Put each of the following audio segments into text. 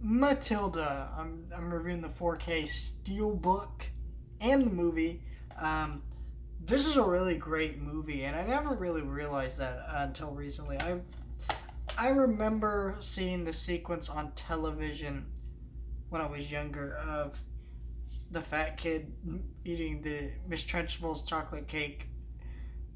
Matilda. I'm reviewing the 4K Steelbook and the movie. Um, this is a really great movie, and I never really realized that until recently. I remember seeing the sequence on television when I was younger of the fat kid eating the Miss Trunchbull's chocolate cake.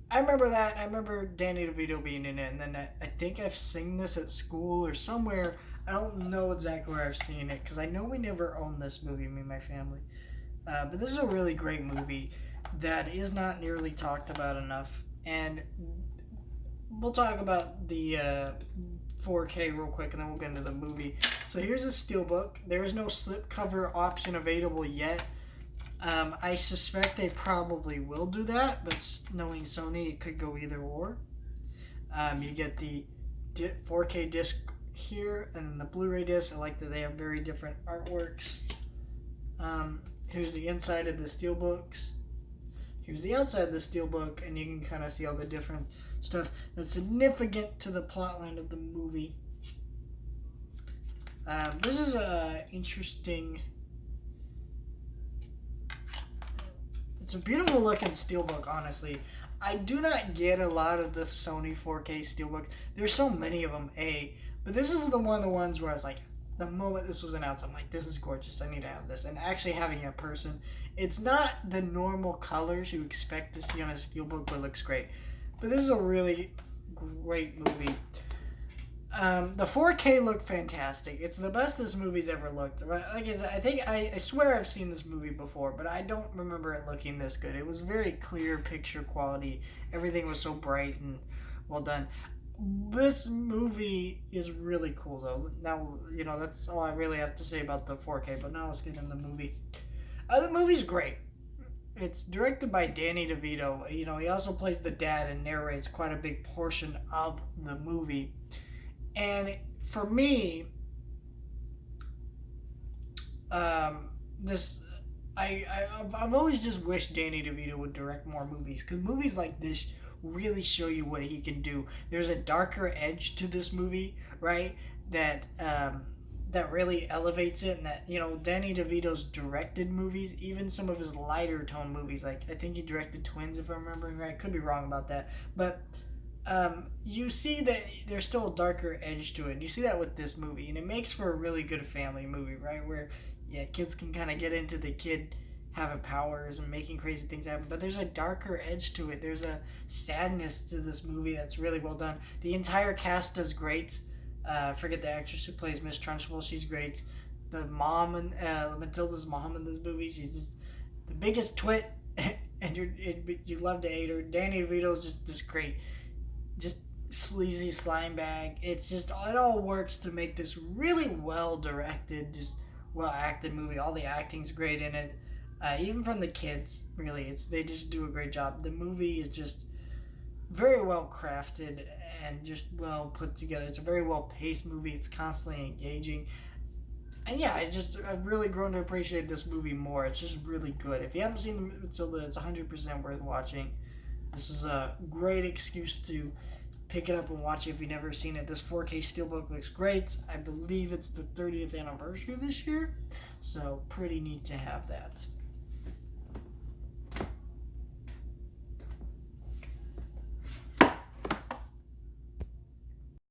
I remember that. I remember Danny DeVito being in it, and then I think I've seen this at school or somewhere. I don't know exactly where I've seen it because I know we never owned this movie, me and my family. But this is a really great movie that is not nearly talked about enough, and we'll talk about the 4K real quick, and then we'll get into the movie. So here's a steelbook. There is no slipcover option available yet. I suspect they probably will do that, but knowing Sony, it could go either or. You get the 4K disc here, and the Blu-ray disc. I like that they have very different artworks. Here's the inside of the steelbooks. Here's the outside of the steelbook, and you can kind of see all the different stuff that's significant to the plotline of the movie. This is a interesting. It's a beautiful looking steelbook, honestly. I do not get a lot of the Sony 4K steelbooks. There's so many of them, but this is one of the ones where I was like, the moment this was announced, I'm like, this is gorgeous. I need to have this. And actually having it in person, it's not the normal colors you expect to see on a steelbook, but it looks great. But this is a really great movie. The 4K looked fantastic. It's the best this movie's ever looked. Like I said, I swear I've seen this movie before, but I don't remember it looking this good. It was very clear picture quality. Everything was so bright and well done. This movie is really cool, though. Now, that's all I really have to say about the 4K, but now let's get into the movie. The movie's great. It's directed by Danny DeVito. He also plays the dad and narrates quite a big portion of the movie. And for me, this I've always just wished Danny DeVito would direct more movies, because movies like this really show you what he can do. There's a darker edge to this movie, right? That really elevates it, and that Danny DeVito's directed movies, even some of his lighter tone movies, like I think he directed Twins, if I'm remembering right. Could be wrong about that, but you see that there's still a darker edge to it. And you see that with this movie, and it makes for a really good family movie, right? Where kids can kind of get into the kid having powers and making crazy things happen, but there's a darker edge to it. There's a sadness to this movie that's really well done. The entire cast does great. I forget the actress who plays Miss Trunchbull. She's great. The mom and Matilda's mom in this movie, she's just the biggest twit, and you love to hate her. Danny DeVito's just great. Just sleazy slime bag. It all works to make this really well directed, just well acted movie. All the acting's great in it, even from the kids. Really, they just do a great job. The movie is just very well crafted and just well put together. It's a very well paced movie. It's constantly engaging, and I've really grown to appreciate this movie more. It's just really good. If you haven't seen Matilda, it's 100% worth watching. This is a great excuse to pick it up and watch it if you've never seen it. This 4K Steelbook looks great. I believe it's the 30th anniversary this year, so pretty neat to have that.